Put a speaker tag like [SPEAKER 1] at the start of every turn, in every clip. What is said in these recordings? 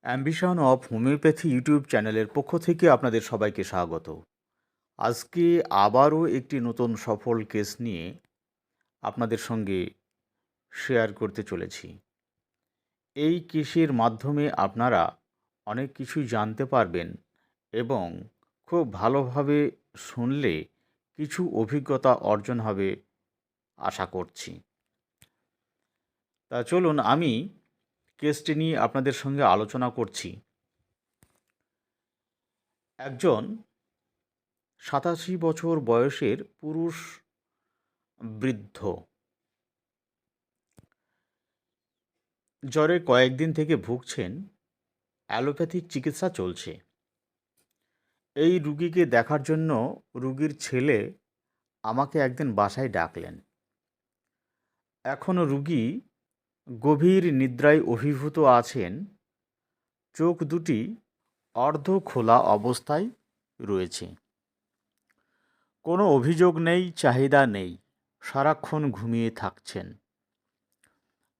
[SPEAKER 1] Ambition of homeopathy YouTube চ্যানেলের পক্ষ থেকে আপনাদের সবাইকে স্বাগত। আজকে আবারও একটি নতুন সফল কেস নিয়ে আপনাদের সঙ্গে শেয়ার করতে চলেছি। এই কেসের মাধ্যমে আপনারা অনেক কিছুই জানতে পারবেন এবং খুব ভালোভাবে শুনলে কিছু অভিজ্ঞতা অর্জন হবে আশা করছি। তা চলুন আমি কেসটি নিয়ে আপনাদের সঙ্গে আলোচনা করছি। একজন ৮৭ বছর বয়সের পুরুষ বৃদ্ধ জ্বরে কয়েকদিন থেকে ভুগছেন। অ্যালোপ্যাথিক চিকিৎসা চলছে। এই রুগীকে দেখার জন্য রুগীর ছেলে আমাকে একদিন বাসায় ডাকলেন। এখনও রুগী গভীর নিদ্রায় অভিভূত আছেন। চোখ দুটি অর্ধ খোলা অবস্থায় রয়েছে। কোনো অভিযোগ নেই, চাহিদা নেই, সারাক্ষণ ঘুমিয়ে থাকছেন।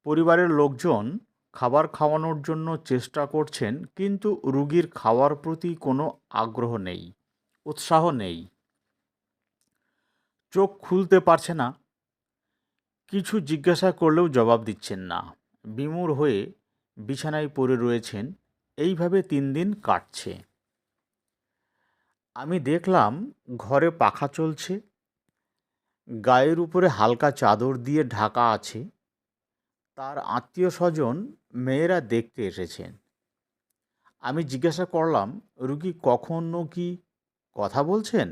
[SPEAKER 1] পরিবারের লোকজন খাবার খাওয়ানোর জন্য চেষ্টা করছেন, কিন্তু রুগীর খাওয়ার প্রতি কোনো আগ্রহ নেই, উৎসাহ নেই। চোখ খুলতে পারছে না, কিছু জিজ্ঞাসা করলেও জবাব দিচ্ছেন না। বিমূঢ় হয়ে বিছানায় পড়ে রয়েছেন। এইভাবে 3 দিন কাটছে। আমি দেখলাম ঘরে পাখা চলছে, গায়ের উপরে হালকা চাদর দিয়ে ঢাকা আছে। তার আত্মীয় স্বজন মেয়েরা দেখতে এসেছেন। আমি জিজ্ঞাসা করলাম, রুগী কখনো কি কথা বলছেন?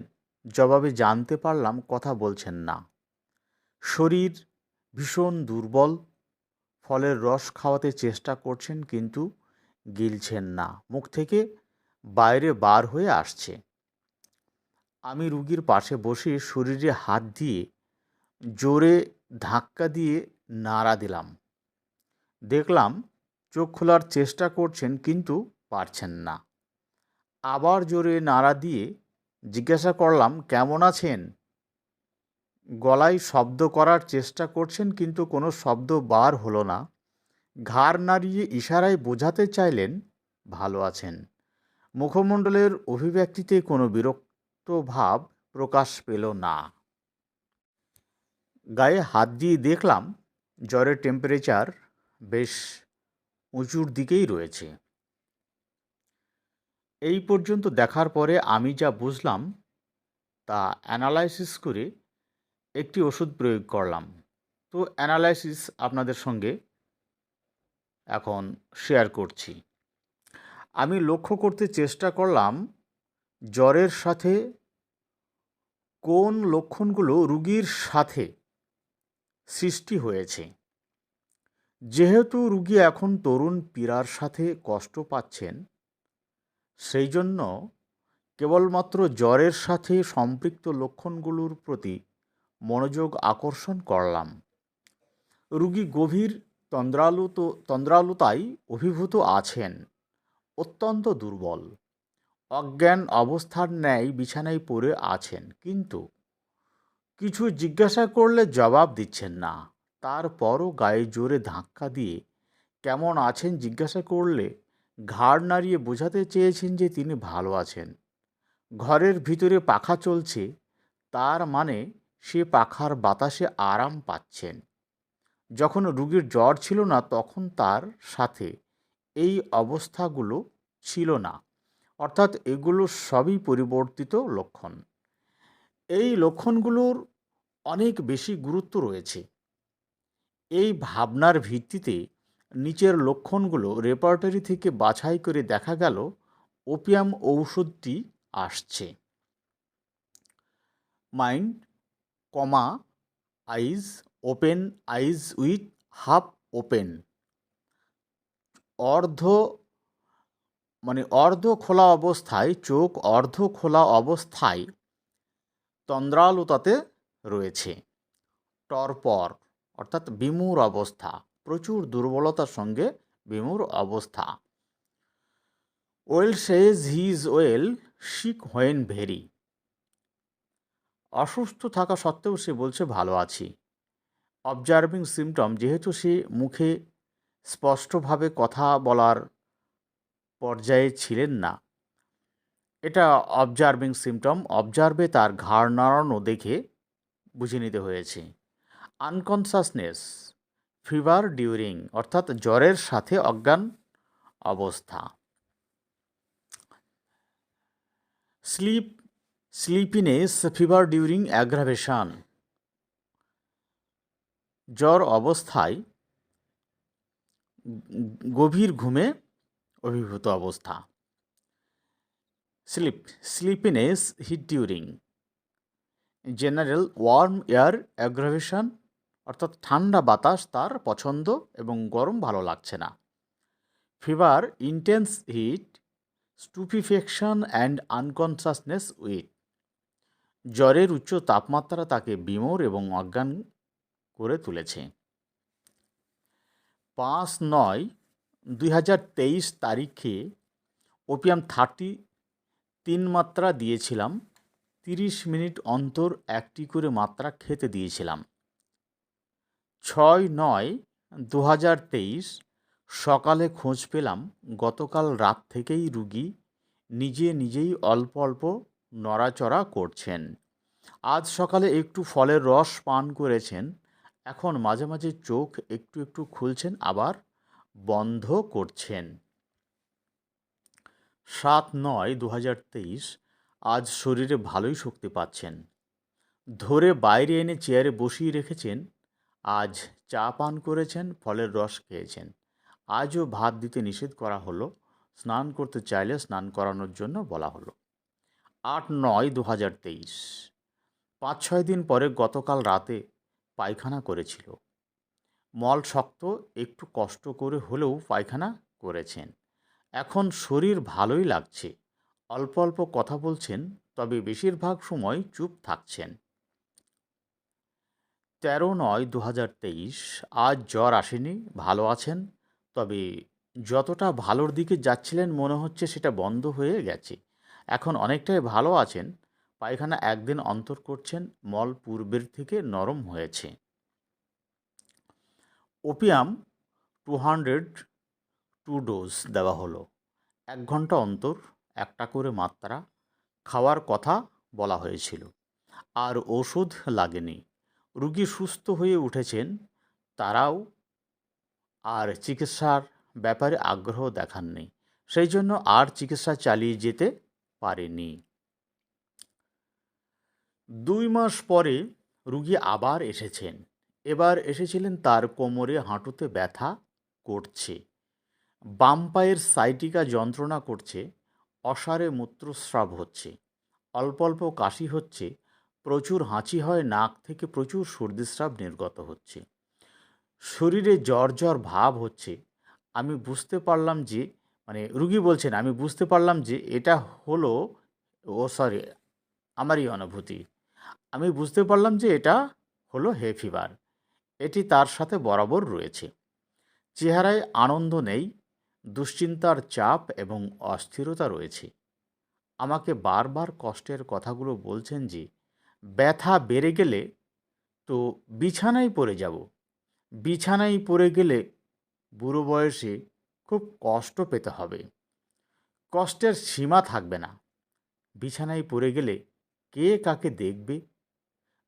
[SPEAKER 1] জবাবে জানতে পারলাম কথা বলছেন না। শরীর ভীষণ দুর্বল। ফলের রস খাওয়াতে চেষ্টা করছেন, কিন্তু গিলছেন না, মুখ থেকে বাইরে বার হয়ে আসছে। আমি রুগীর পাশে বসে শরীরে হাত দিয়ে জোরে ধাক্কা দিয়ে নাড়া দিলাম। দেখলাম চোখ খোলার চেষ্টা করছেন, কিন্তু পারছেন না। আবার জোরে নাড়া দিয়ে জিজ্ঞাসা করলাম, কেমন আছেন? গলায় শব্দ করার চেষ্টা করছেন, কিন্তু কোনো শব্দ বার হলো না। ঘাড় নাড়িয়ে ইশারায় বোঝাতে চাইলেন ভালো আছেন। মুখমণ্ডলের অভিব্যক্তিতে কোনো বিরক্ত ভাব প্রকাশ পেল না। গায়ে হাত দিয়ে দেখলাম জ্বরের টেম্পারেচার বেশ উঁচুর দিকেই রয়েছে। এই পর্যন্ত দেখার পরে আমি যা বুঝলাম তা অ্যানালাইসিস করে একটি ওষুধ প্রয়োগ করলাম। তো অ্যানালাইসিস আপনাদের সঙ্গে এখন শেয়ার করছি। আমি লক্ষ্য করতে চেষ্টা করলাম জ্বরের সাথে কোন লক্ষণগুলো রুগীর সাথে সৃষ্টি হয়েছে। যেহেতু রুগী এখন তরুণ পীড়ার সাথে কষ্ট পাচ্ছেন, সেই জন্য কেবলমাত্র জ্বরের সাথে সম্পৃক্ত লক্ষণগুলোর প্রতি মনোযোগ আকর্ষণ করলাম। রুগী গভীর তন্দ্রালুতায় অভিভূত আছেন, অত্যন্ত দুর্বল, অজ্ঞান অবস্থার ন্যায় বিছানায় পড়ে আছেন, কিন্তু কিছু জিজ্ঞাসা করলে জবাব দিচ্ছেন না। তারপরও গায়ে জোরে ধাক্কা দিয়ে কেমন আছেন জিজ্ঞাসা করলে ঘাড় নাড়িয়ে বোঝাতে চেয়েছেন যে তিনি ভালো আছেন। ঘরের ভিতরে পাখা চলছে, তার মানে সে পাখার বাতাসে আরাম পাচ্ছেন। যখন রুগীর জ্বর ছিল না, তখন তার সাথে এই অবস্থাগুলো ছিল না। অর্থাৎ এগুলো সবই পরিবর্তিত লক্ষণ। এই লক্ষণগুলোর অনেক বেশি গুরুত্ব রয়েছে। এই ভাবনার ভিত্তিতে নিচের লক্ষণগুলো রেপার্টরি থেকে বাছাই করে দেখা গেল ওপিয়াম ঔষধটি আসছে। Mind, eyes open, eyes with half open. অর্ধ খোলা অবস্থায়, চোখ অর্ধ খোলা অবস্থায় তন্দ্রালুতাতে রয়েছে। টরপর অর্থাৎ বিমূঢ় অবস্থা, প্রচুর দুর্বলতার সঙ্গে বিমূঢ় অবস্থা। Well says he is well, sick when very. অসুস্থ থাকা সত্ত্বেও সে বলছে ভালো আছি। অবজার্ভিং সিমটম, যেহেতু সে মুখে স্পষ্টভাবে কথা বলার পর্যায়ে ছিলেন না। এটা অবজার্ভিং সিমটম, অবজার্ভে তার ঘাড় নাড়ানো দেখে বুঝে নিতে হয়েছে। আনকনসাসনেস, ফিভার ডিউরিং অর্থাৎ জ্বরের সাথে অজ্ঞান অবস্থা। স্লিপিনেস, ফিভার ডিউরিং অ্যাগ্রাভেশন, জ্বর অবস্থায় গভীর ঘুমে অভিভূত অবস্থা। Sleepiness, heat during general warm air aggravation অর্থাৎ ঠান্ডা বাতাস তার পছন্দ এবং গরম ভালো লাগছে না। Fever, intense heat, stupefaction and unconsciousness with, জ্বরের উচ্চ তাপমাত্রা তাকে বিমোর এবং অজ্ঞান করে তুলেছে। 5/9/2023 তারিখে ওপিয়াম 3 মাত্রা দিয়েছিলাম। 30 মিনিট অন্তর একটি করে মাত্রা খেতে দিয়েছিলাম। 6/9/2023 সকালে খোঁজ পেলাম গতকাল রাত থেকেই রুগী নিজেই অল্প অল্প নড়াচড়া করছেন। আজ সকালে একটু ফলের রস পান করেছেন। এখন মাঝে মাঝে চোখ একটু একটু খুলছেন আবার বন্ধ করছেন। 7/9/2023 আজ শরীরে ভালোই শক্তি পাচ্ছেন। ধরে বাইরে এনে চেয়ারে বসিয়ে রেখেছেন। আজ চা পান করেছেন, ফলের রস খেয়েছেন। আজও ভাত দিতে নিষেধ করা হলো। স্নান করতে চাইলে স্নান করানোর জন্য বলা হলো। 8/9/2023 5-6 দিন পরে গতকাল রাতে পায়খানা করেছিল। মল শক্ত, একটু কষ্ট করে হলেও পায়খানা করেছেন। এখন শরীর ভালোই লাগছে। অল্প অল্প কথা বলছেন, তবে বেশিরভাগ সময় চুপ থাকছেন। 13/9/2023 আজ জ্বর আসেনি, ভালো আছেন। তবে যতটা ভালোর দিকে যাচ্ছিলেন মনে হচ্ছে সেটা বন্ধ হয়ে গেছে। এখন অনেকটাই ভালো আছেন। পায়খানা একদিন অন্তর করছেন। মল পূর্বের থেকে নরম হয়েছে। ওপিয়াম 202 ডোজ দেওয়া হলো। 1 ঘন্টা অন্তর একটা করে মাত্রা খাওয়ার কথা বলা হয়েছিল। আর ওষুধ লাগেনি। রুগী সুস্থ হয়ে উঠেছেন। তারাও আর চিকিৎসার ব্যাপারে আগ্রহ দেখাননি। সেই জন্য আর চিকিৎসা চালিয়ে যেতে পারেনি। 2 মাস পরে রুগী আবার এসেছেন। এবার এসেছিলেন তার কোমরে হাঁটুতে ব্যথা করছে। বাম পায়ের সাইটিকা যন্ত্রণা করছে। অসারে মূত্রস্রাব হচ্ছে। অল্প অল্প কাশি হচ্ছে। প্রচুর হাঁচি হয়, নাক থেকে প্রচুর সর্দিস্রাব নির্গত হচ্ছে। শরীরে জ্বর জ্বর ভাব হচ্ছে। আমি বুঝতে পারলাম যে রুগী বলছেন আমি বুঝতে পারলাম যে এটা হলো আমারই অনুভূতি। আমি বুঝতে পারলাম যে এটা হলো হে ফিভার। এটি তার সাথে বরাবর রয়েছে। চেহারায় আনন্দ নেই, দুশ্চিন্তার চাপ এবং অস্থিরতা রয়েছে। আমাকে বারবার কষ্টের কথাগুলো বলছেন যে ব্যথা বেড়ে গেলে তো বিছানায় পড়ে যাব। বিছানায় পড়ে গেলে বুড়ো বয়সে খুব কষ্ট পেতে হবে। কষ্টের সীমা থাকবে না। বিছানায় পড়ে গেলে কে কাকে দেখবে?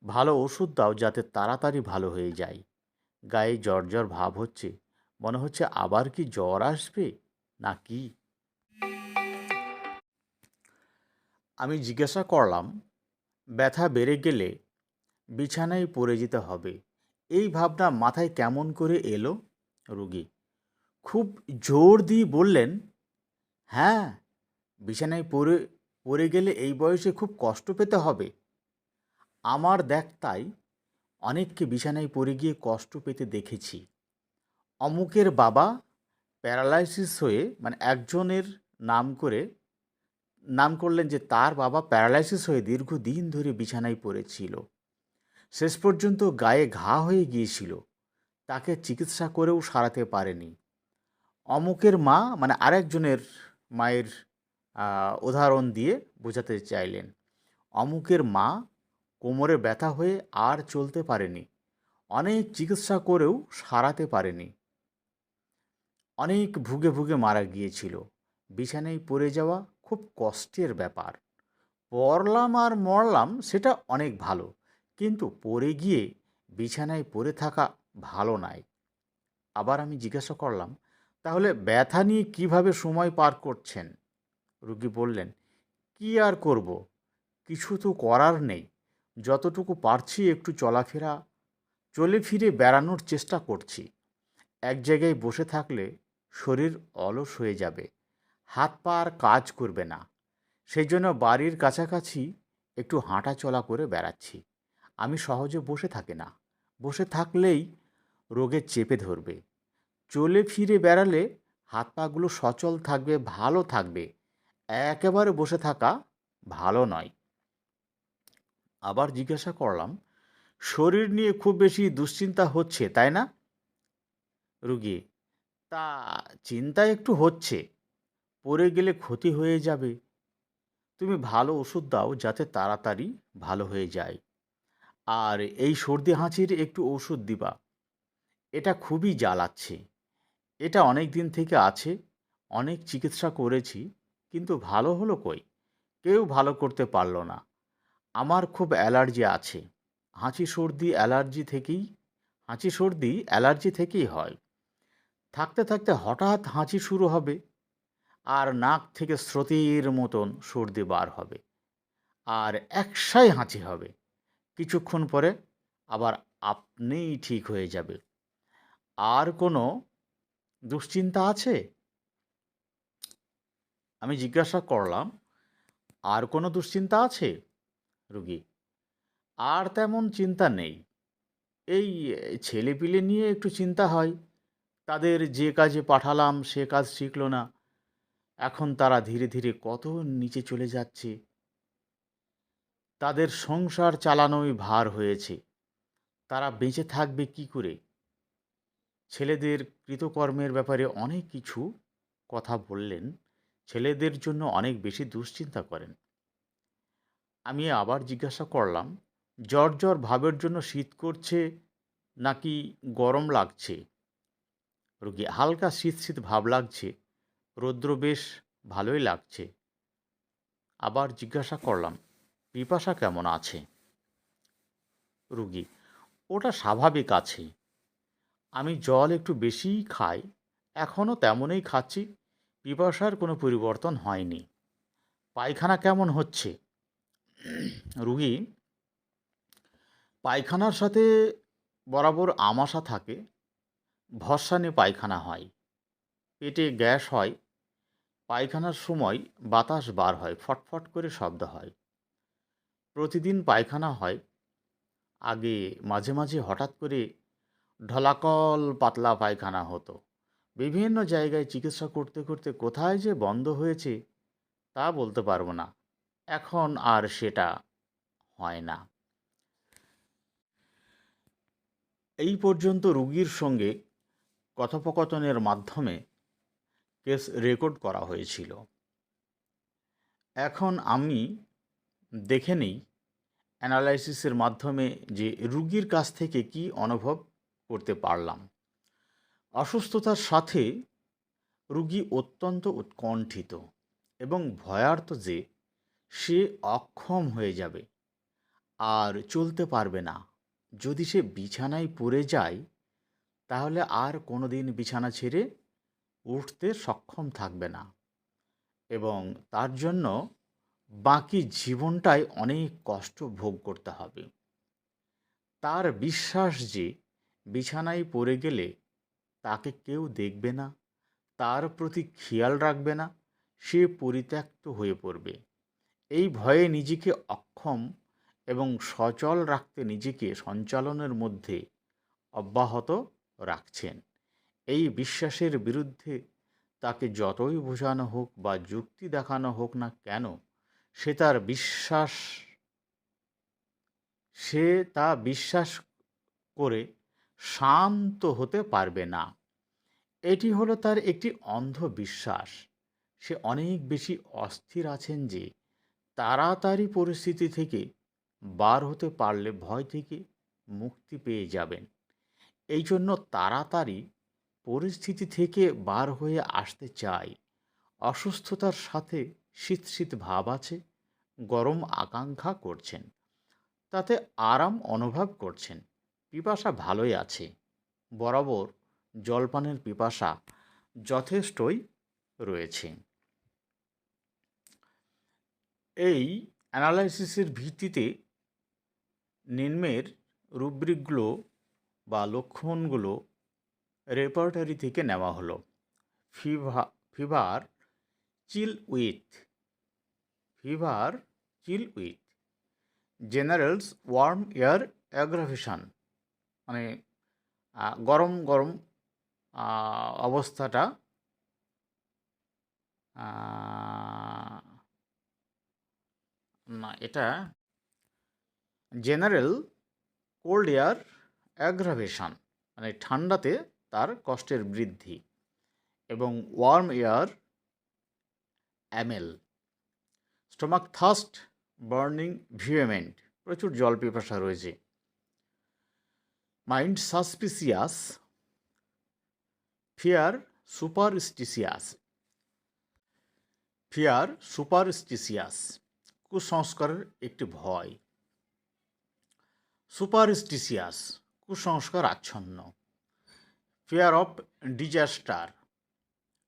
[SPEAKER 1] ভালো ওষুধ দাও যাতে তাড়াতাড়ি ভালো হয়ে যায়। গায়ে জ্বর জ্বর ভাব হচ্ছে। মনে হচ্ছে আবার কি জ্বর আসবে নাকি? আমি জিজ্ঞাসা করলাম, ব্যথা বেড়ে গেলে বিছানায় পড়ে যেতে হবে, এই ভাবনা মাথায় কেমন করে এলো? রোগী খুব জোর দিয়ে বললেন, হ্যাঁ, বিছানায় পড়ে গেলে এই বয়সে খুব কষ্ট পেতে হবে। আমার তাই অনেককে বিছানায় পড়ে গিয়ে কষ্ট পেতে দেখেছি। অমুকের বাবা প্যারালাইসিস হয়ে একজনের নাম করলেন যে তার বাবা প্যারালাইসিস হয়ে দীর্ঘদিন ধরে বিছানায় পড়েছিল। শেষ পর্যন্ত গায়ে ঘা হয়ে গিয়েছিল। তাকে চিকিৎসা করেও সারাতে পারেনি। অমুকের মা আরেকজনের মায়ের উদাহরণ দিয়ে বোঝাতে চাইলেন। অমুকের মা কোমরে ব্যথা হয়ে আর চলতে পারেনি। অনেক চিকিৎসা করেও সারাতে পারেনি। অনেক ভুগে ভুগে মারা গিয়েছিল। বিছানায় পড়ে যাওয়া খুব কষ্টের ব্যাপার। পড়লাম আর মরলাম সেটা অনেক ভালো, কিন্তু পড়ে গিয়ে বিছানায় পড়ে থাকা ভালো নয়। আবার আমি জিজ্ঞাসা করলাম, তাহলে ব্যথা নিয়ে কিভাবে সময় পার করছেন? রুগী বললেন, কি আর করব, কিছু তো করার নেই। যতটুকু পারছি একটু চলে ফিরে বেড়ানোর চেষ্টা করছি। এক জায়গায় বসে থাকলে শরীর অলস হয়ে যাবে, হাত পা আর কাজ করবে না। সেই জন্য বাড়ির কাছাকাছি একটু হাঁটাচলা করে বেড়াচ্ছি। আমি সহজে বসে থাকি না, বসে থাকলেই রোগে চেপে ধরবে। চলে ফিরে বেড়ালে হাত পাগুলো সচল থাকবে, ভালো থাকবে। একেবারে বসে থাকা ভালো নয়। আবার জিজ্ঞাসা করলাম, শরীর নিয়ে খুব বেশি দুশ্চিন্তা হচ্ছে তাই না? রুগী, তা চিন্তা একটু হচ্ছে, পড়ে গেলে ক্ষতি হয়ে যাবে। তুমি ভালো ওষুধ দাও যাতে তাড়াতাড়ি ভালো হয়ে যায়। আর এই সর্দি হাঁচির একটু ওষুধ দিবা। এটা খুবই জ্বালাচ্ছে। এটা অনেক দিন থেকে আছে, অনেক চিকিৎসা করেছি, কিন্তু ভালো হলো কই? কেউ ভালো করতে পারল না। আমার খুব অ্যালার্জি আছে। হাঁচি সর্দি অ্যালার্জি থেকেই হাঁচি সর্দি অ্যালার্জি থেকেই হয়। থাকতে থাকতে হঠাৎ হাঁচি শুরু হবে, আর নাক থেকে স্রোতের মতন সর্দি বার হবে, আর একসাই হাঁচি হবে। কিছুক্ষণ পরে আবার আপনিই ঠিক হয়ে যাবে। আর কোনো দুশ্চিন্তা আছে? আমি জিজ্ঞাসা করলাম, আর কোনো দুশ্চিন্তা আছে? রুগী, আর তেমন চিন্তা নেই। এই ছেলেপিলে নিয়ে একটু চিন্তা হয়। তাদের যে কাজে পাঠালাম সে কাজ শিখল না, এখন তারা ধীরে ধীরে কত নিচে চলে যাচ্ছে। তাদের সংসার চালানোই ভার হয়েছে, তারা বেঁচে থাকবে কি করে? ছেলেদের কৃতকর্মের ব্যাপারে অনেক কিছু কথা বললেন। ছেলেদের জন্য অনেক বেশি দুশ্চিন্তা করেন। আমি আবার জিজ্ঞাসা করলাম, জ্বর জ্বর ভাবের জন্য শীত করছে নাকি গরম লাগছে? রোগী, হালকা শীত শীত ভাব লাগছে, রৌদ্র বেশ ভালোই লাগছে। আবার জিজ্ঞাসা করলাম, পিপাসা কেমন আছে? রুগী, ওটা স্বাভাবিক আছে। আমি জল একটু বেশিই খাই, এখনও তেমনই খাচ্ছি, পিপাসার কোনো পরিবর্তন হয়নি। পায়খানা কেমন হচ্ছে? রুগী, পায়খানার সাথে বরাবর আমাশা থাকে, ভস্বানে পায়খানা হয়, পেটে গ্যাস হয়, পায়খানার সময় বাতাস বার হয়, ফটফট করে শব্দ হয়। প্রতিদিন পায়খানা হয়। আগে মাঝে মাঝে হঠাৎ করে ঢলাকল পাতলা পায়খানা হতো। বিভিন্ন জায়গায় চিকিৎসা করতে করতে কোথায় যে বন্ধ হয়েছে তা বলতে পারবো না। এখন আর সেটা হয় না। এই পর্যন্ত রুগীর সঙ্গে কথোপকথনের মাধ্যমে কেস রেকর্ড করা হয়েছিল। এখন আমি দেখে নিই অ্যানালাইসিসের মাধ্যমে যে রুগীর কাছ থেকে কি অনুভব করতে পারলাম। অসুস্থতার সাথে রুগী অত্যন্ত উৎকণ্ঠিত এবং ভয়ার্ত যে সে অক্ষম হয়ে যাবে, আর চলতে পারবে না। যদি সে বিছানায় পড়ে যায় তাহলে আর কোনো দিন বিছানা ছেড়ে উঠতে সক্ষম থাকবে না, এবং তার জন্য বাকি জীবনটাই অনেক কষ্ট ভোগ করতে হবে। তার বিশ্বাস যে বিছানায় পড়ে গেলে তাকে কেউ দেখবে না, তার প্রতি খেয়াল রাখবে না, সে পরিত্যক্ত হয়ে পড়বে। এই ভয়ে নিজেকে অক্ষম এবং সচল রাখতে নিজেকে সঞ্চালনের মধ্যে অব্যাহত রাখছেন। এই বিশ্বাসের বিরুদ্ধে তাকে যতই বোঝানো হোক বা যুক্তি দেখানো হোক না কেন, সে তার বিশ্বাস সে তা বিশ্বাস করে শান্ত হতে পারবে না। এটি হলো তার একটি অন্ধ বিশ্বাস। সে অনেক বেশি অস্থির আছেন যে তাড়াতাড়ি পরিস্থিতি থেকে বার হতে পারলে ভয় থেকে মুক্তি পেয়ে যাবেন। এই জন্য তাড়াতাড়ি পরিস্থিতি থেকে বার হয়ে আসতে চাই, অসুস্থতার সাথে শীত শীত ভাব আছে, গরম আকাঙ্ক্ষা করছেন, তাতে আরাম অনুভব করছেন। পিপাসা ভালোই আছে, বরাবর জলপানের পিপাসা যথেষ্টই রয়েছে। এই অ্যানালাইসিসের ভিত্তিতে নিম্নের রুব্রিকগুলো বা লক্ষণগুলো রেপার্টারি থেকে নেওয়া হলো। Fever chill with, fever chill with generals warm air aggravation, মানে গরম গরম অবস্থাটা না, এটা জেনারেল কোল্ড এয়ার অ্যাগ্রাভেশন, মানে ঠান্ডাতে তার কষ্টের বৃদ্ধি, এবং warm air amel, stomach thirst, burning vomit, প্রচুর জল পিপাসা রয়েছে। Mind suspicious, fear superstitious, fear superstitious কুসংস্কারের একটি ভয়। সুপারস্টিসিয়াস কুসংস্কার আচ্ছন্ন। ফিয়ার অফ ডিজাস্টার,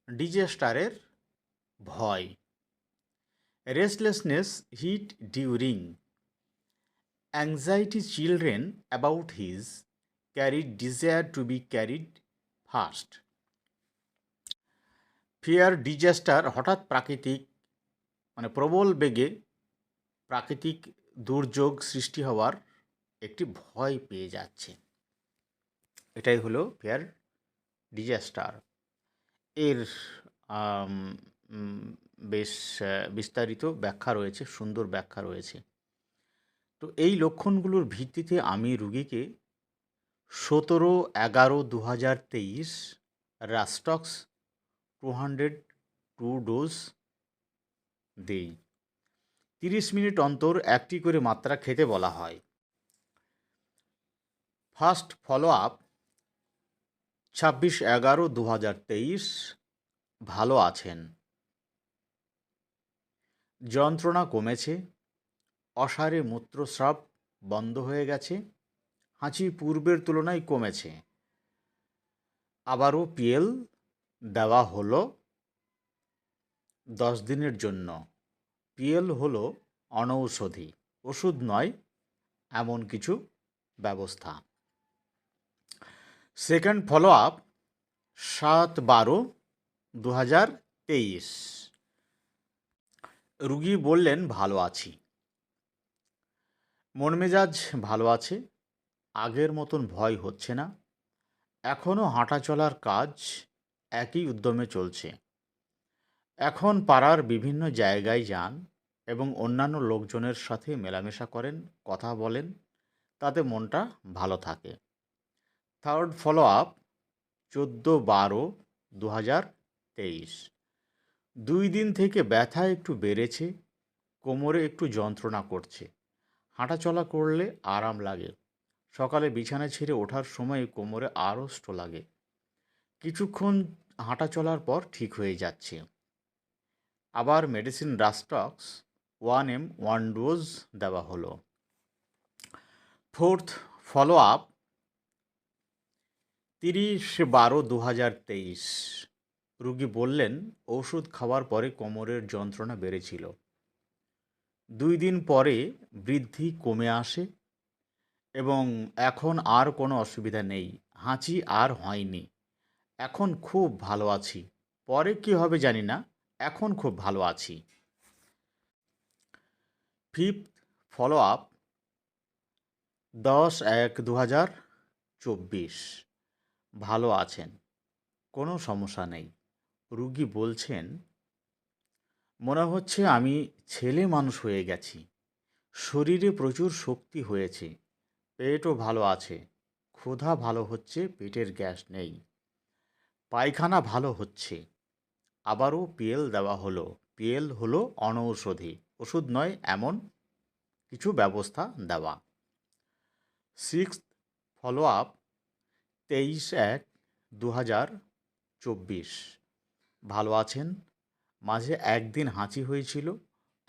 [SPEAKER 1] ডিজাস্টারের ভয়। Restlessness heat during, anxiety children about his carried desire to be carried fast. Fear disaster হঠাৎ প্রাকৃতিক, মানে প্রবল বেগে প্রাকৃতিক দুর্যোগ সৃষ্টি হওয়ার একটি ভয় পেয়ে যাচ্ছে। এটাই হলো ফিয়ার ডিজাস্টার। এর বেশ বিস্তারিত ব্যাখ্যা রয়েছে, সুন্দর ব্যাখ্যা রয়েছে। তো এই লক্ষণগুলোর ভিত্তিতে আমি রুগীকে 17/11/2023 রাস্টক্স 202 ডোজ দেই। 30 মিনিট অন্তর একটি করে মাত্রা খেতে বলা হয়। ফার্স্ট ফলো আপ 26/11/2023, ভালো আছেন, যন্ত্রণা কমেছে, অসারে মূত্রস্রাব বন্ধ হয়ে গেছে, হাঁচি পূর্বের তুলনায় কমেছে। আবারও পিএল দেওয়া হলো 10 দিনের জন্য। পিএল হলো অনৌষধি, ওষুধ নয় এমন কিছু ব্যবস্থা। সেকেন্ড ফলো আপ 7/12/2023, রুগী বললেন ভালো আছি, মন মেজাজ ভালো আছে, আগের মতন ভয় হচ্ছে না, এখনও হাঁটা চলার কাজ একই উদ্যমে চলছে। এখন পাড়ার বিভিন্ন জায়গায় যান এবং অন্যান্য লোকজনের সাথে মেলামেশা করেন, কথা বলেন, তাতে মনটা ভালো থাকে। থার্ড ফলো আপ 14/12/2023, 2 দিন থেকে ব্যথা একটু বেড়েছে, কোমরে একটু যন্ত্রণা করছে, হাঁটাচলা করলে আরাম লাগে, সকালে বিছানা ছেড়ে ওঠার সময় কোমরে আড়ষ্ট লাগে, কিছুক্ষণ হাঁটা চলার পর ঠিক হয়ে যাচ্ছে। আবার মেডিসিন রাস্টক্স 1M 1 ডোজ দেওয়া হলো। ফোর্থ ফলো আপ 30/12/2023, রুগী বললেন ওষুধ খাওয়ার পরে কোমরের যন্ত্রণা বেড়েছিল, 2 দিন পরে বৃদ্ধি কমে আসে এবং এখন আর কোনো অসুবিধা নেই, হাঁচি আর হয়নি, এখন খুব ভালো আছি, পরে কি হবে জানি না, এখন খুব ভালো আছি। ফিফথ ফলো আপ 10/1/2024, ভালো আছেন, কোনো সমস্যা নেই, রুগী বলছেন মনে হচ্ছে আমি ছেলে মানুষ হয়ে গেছি, শরীরে প্রচুর শক্তি হয়েছে, পেটও ভালো আছে, ক্ষুধা ভালো হচ্ছে, পেটের গ্যাস নেই, পায়খানা ভালো হচ্ছে। আবারও পিএল দেওয়া হলো। পিএল হলো অনৌষধি, ওষুধ নয় এমন কিছু ব্যবস্থা দেওয়া। সিক্সথ ফলো আপ 23/1/2024, ভালো আছেন, মাঝে একদিন হাঁচি হয়েছিল,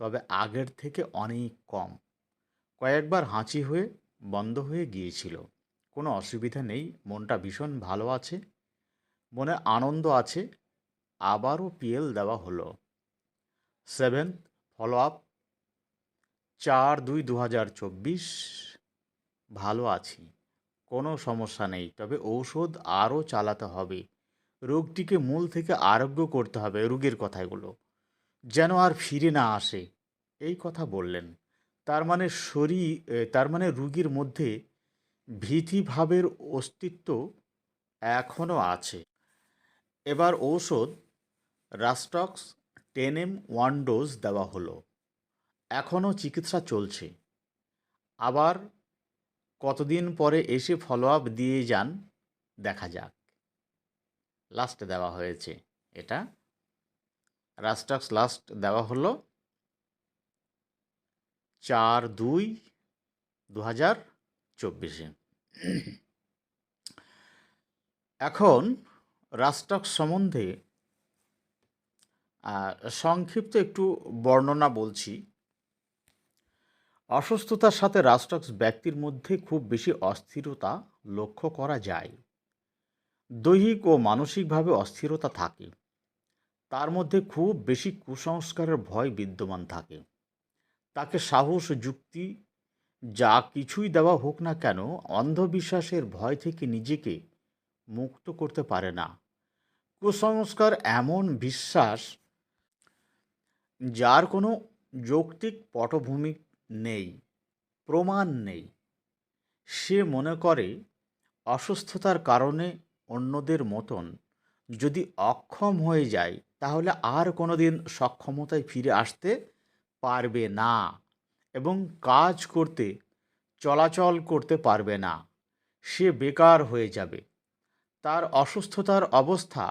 [SPEAKER 1] তবে আগের থেকে অনেক কম। কয়েকবার হাঁচি হয়ে বন্ধ হয়ে গিয়েছিল। কোনো অসুবিধা নেই, মনটা ভীষণ ভালো আছে, মনে আনন্দ আছে। আবারও পিএল দেওয়া হলো। Seventh follow up, 4/2/2024। ভালো আছি, কোনো সমস্যা নেই, তবে ঔষধ আরও চালাতে হবে। রোগটিকে মূল থেকে আরোগ্য করতে হবে। রোগীর কথাগুলো যেন আর ফিরে না আসে, এই কথা বললেন। তার মানে রোগীর মধ্যে ভীতিভাবের অস্তিত্ব এখনও আছে। এবার ঔষধ রাস্টক্স 10 mg 1 ডোজ দেওয়া হলো। এখনও চিকিৎসা চলছে। আবার কতদিন পরে এসে ফলো আপ দিয়ে যান, দেখা যাক। লাস্ট দেওয়া হয়েছে এটা, রাস্টক্স লাস্ট দেওয়া হলো 4/2/2024। এখন রাস্টক্স সম্বন্ধে সংক্ষিপ্ত একটু বর্ণনা বলছি। অসুস্থতার সাথে রাস্টক্স ব্যক্তির মধ্যে খুব বেশি অস্থিরতা লক্ষ্য করা যায়। দৈহিক ও মানসিকভাবে অস্থিরতা থাকে। তার মধ্যে খুব বেশি কুসংস্কারের ভয় বিদ্যমান থাকে। তাকে সাহস, যুক্তি যা কিছুই দেওয়া হোক না কেন, অন্ধবিশ্বাসের ভয় থেকে নিজেকে মুক্ত করতে পারে না। কুসংস্কার এমন বিশ্বাস যার কোনো যৌক্তিক পটভূমি নেই, প্রমাণ নেই। সে মনে করে অসুস্থতার কারণে অন্যদের মতন যদি অক্ষম হয়ে যায়, তাহলে আর কোনোদিন সক্ষমতায় ফিরে আসতে পারবে না এবং কাজ করতে, চলাচল করতে পারবে না। সে বেকার হয়ে যাবে। তার অসুস্থতার অবস্থা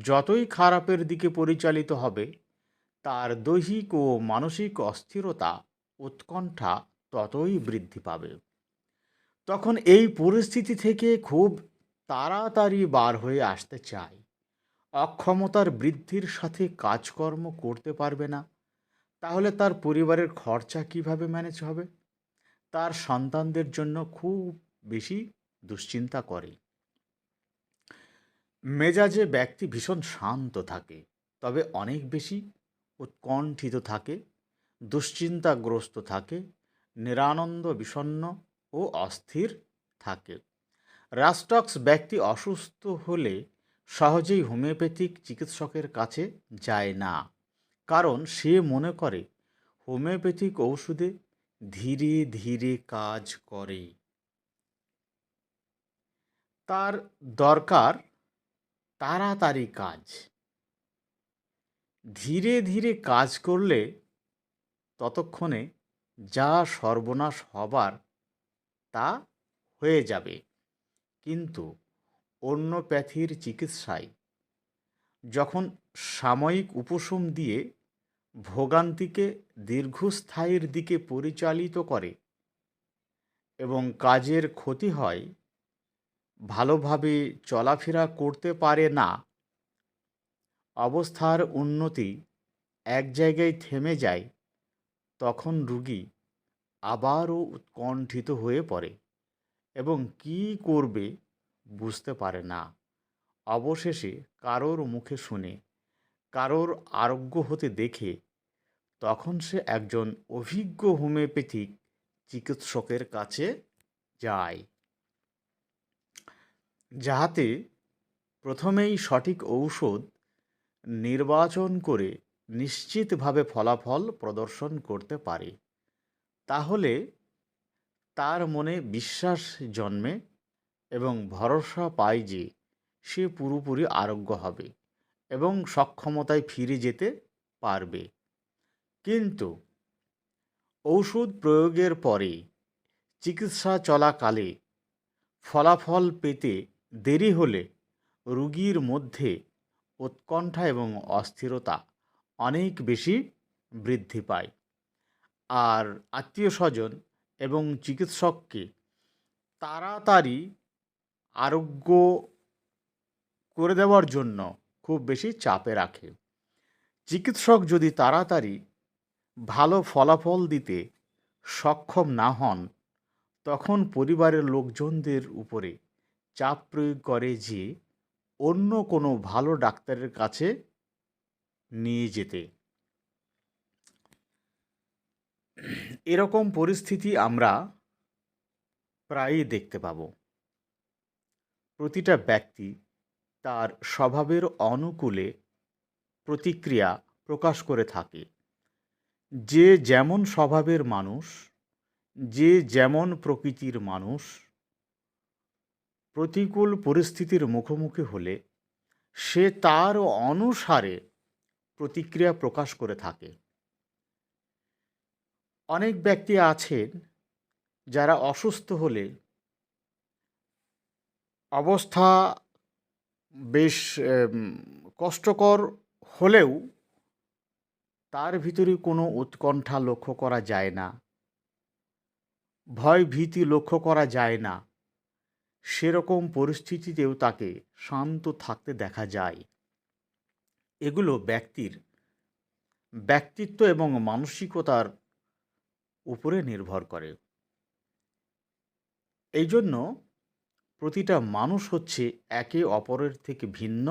[SPEAKER 1] যতই খারাপের দিকে পরিচালিত হবে, তার দৈহিক ও মানসিক অস্থিরতা, উৎকণ্ঠা ততই বৃদ্ধি পাবে। তখন এই পরিস্থিতি থেকে খুব তাড়াতাড়ি বার হয়ে আসতে চায়। অক্ষমতার বৃদ্ধির সাথে কাজকর্ম করতে পারবে না, তাহলে তার পরিবারের খরচা কিভাবে ম্যানেজ হবে? তার সন্তানদের জন্য খুব বেশি দুশ্চিন্তা করে। মেজাজে ব্যক্তি ভীষণ শান্ত থাকে, তবে অনেক বেশি উৎকণ্ঠিত থাকে, দুশ্চিন্তাগ্রস্ত থাকে, নিরানন্দ, বিষণ্ণ ও অস্থির থাকে। রাস্টক্স ব্যক্তি অসুস্থ হলে সহজেই হোমিওপ্যাথিক চিকিৎসকের কাছে যায় না, কারণ সে মনে করে হোমিওপ্যাথিক ঔষধে ধীরে ধীরে কাজ করে। তার দরকার তাড়াতাড়ি কাজ। ধীরে ধীরে কাজ করলে ততক্ষণে যা সর্বনাশ হবার তা হয়ে যাবে। কিন্তু অন্য প্যাথির চিকিৎসায় যখন সাময়িক উপশম দিয়ে ভোগান্তিকে দীর্ঘস্থায়ীর দিকে পরিচালিত করে এবং কাজের ক্ষতি হয়, ভালোভাবে চলাফেরা করতে পারে না, অবস্থার উন্নতি এক জায়গায় থেমে যায়, তখন রোগী আবারও উৎকণ্ঠিত হয়ে পড়ে এবং কী করবে বুঝতে পারে না। অবশেষে কারোর মুখে শুনে, কারোর আরোগ্য হতে দেখে, তখন সে একজন অভিজ্ঞ হোমিওপ্যাথিক চিকিৎসকের কাছে যায়, যাহাতে প্রথমেই সঠিক ঔষধ নির্বাচন করে নিশ্চিতভাবে ফলাফল প্রদর্শন করতে পারে। তাহলে তার মনে বিশ্বাস জন্মে এবং ভরসা পায় যে সে পুরোপুরি আরোগ্য হবে এবং সক্ষমতায় ফিরে যেতে পারবে। কিন্তু ঔষধ প্রয়োগের পরে, চিকিৎসা চলাকালে ফলাফল পেতে দেরি হলে রোগীর মধ্যে উৎকণ্ঠা এবং অস্থিরতা অনেক বেশি বৃদ্ধি পায়। আর আত্মীয়স্বজন এবং চিকিৎসককে তাড়াতাড়ি আরোগ্য করে দেওয়ার জন্য খুব বেশি চাপে রাখে। চিকিৎসক যদি তাড়াতাড়ি ভালো ফলাফল দিতে সক্ষম না হন, তখন পরিবারের লোকজনদের উপরে চাপ প্রয়োগ করে যে অন্য কোনো ভালো ডাক্তারের কাছে নিয়ে যেতে। এরকম পরিস্থিতি আমরা প্রায়ই দেখতে পাব। প্রতিটা ব্যক্তি তার স্বভাবের অনুকূলে প্রতিক্রিয়া প্রকাশ করে থাকে। যে যেমন স্বভাবের মানুষ, যে যেমন প্রকৃতির মানুষ, প্রতিকূল পরিস্থিতির মুখোমুখি হলে সে তার অনুসারে প্রতিক্রিয়া প্রকাশ করে থাকে। অনেক ব্যক্তি আছেন যারা অসুস্থ হলে অবস্থা বেশ কষ্টকর হলেও তার ভিতরে কোনো উৎকণ্ঠা লক্ষ্য করা যায় না, ভয় ভীতি লক্ষ্য করা যায় না। সেরকম পরিস্থিতিতেও তাকে শান্ত থাকতে দেখা যায়। এগুলো ব্যক্তির ব্যক্তিত্ব এবং মানসিকতার উপরে নির্ভর করে। এই জন্য প্রতিটা মানুষ হচ্ছে একে অপরের থেকে ভিন্ন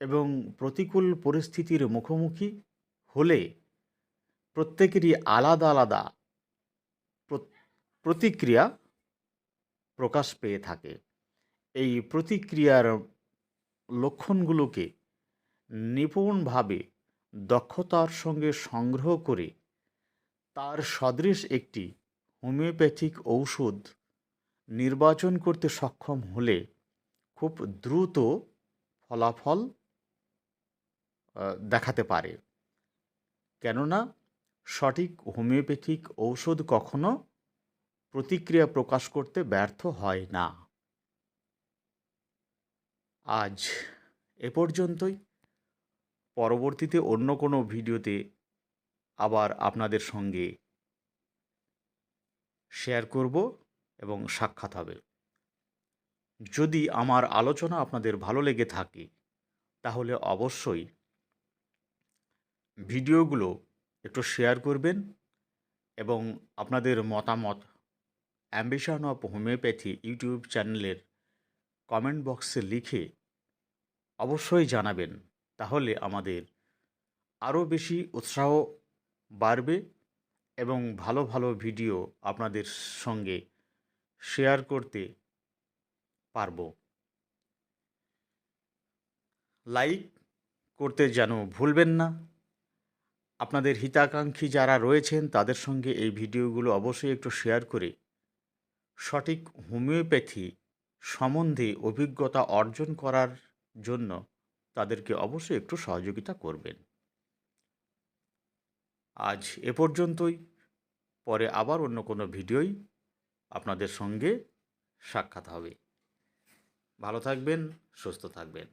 [SPEAKER 1] এবং প্রতিকূল পরিস্থিতির মুখোমুখি হলে প্রত্যেকেরই আলাদা আলাদা প্রতিক্রিয়া প্রকাশ পেয়ে থাকে। এই প্রতিক্রিয়ার লক্ষণগুলোকে নিপুণভাবে দক্ষতার সঙ্গে সংগ্রহ করে তার সদৃশ একটি হোমিওপ্যাথিক ঔষধ নির্বাচন করতে সক্ষম হলে খুব দ্রুত ফলাফল দেখাতে পারে। কেননা সঠিক হোমিওপ্যাথিক ঔষধ কখনো প্রতিক্রিয়া প্রকাশ করতে ব্যর্থ হয় না। আজ এ পর্যন্তই। পরবর্তীতে অন্য কোনো ভিডিওতে আবার আপনাদের সঙ্গে শেয়ার করব এবং সাক্ষাৎ হবে। যদি আমার আলোচনা আপনাদের ভালো লেগে থাকে তাহলে অবশ্যই ভিডিওগুলো একটু শেয়ার করবেন এবং আপনাদের মতামত অ্যাম্বিশন অফ হোমিওপ্যাথি ইউটিউব চ্যানেলের কমেন্ট বক্সে লিখে অবশ্যই জানাবেন। তাহলে আমাদের আরও বেশি উৎসাহ বাড়বে এবং ভালো ভালো ভিডিও আপনাদের সঙ্গে শেয়ার করতে পারব। লাইক করতে যেন ভুলবেন না। আপনাদের হিতাকাঙ্ক্ষী যারা রয়েছেন তাদের সঙ্গে এই ভিডিওগুলো অবশ্যই একটু শেয়ার করে সঠিক হোমিওপ্যাথি সম্বন্ধে অভিজ্ঞতা অর্জন করার জন্য তাদেরকে অবশ্যই একটু সহযোগিতা করবেন। আজ এ পর্যন্তই। পরে আবার অন্য কোনো ভিডিওই আপনাদের সঙ্গে সাক্ষাৎ হবে। ভালো থাকবেন, সুস্থ থাকবেন।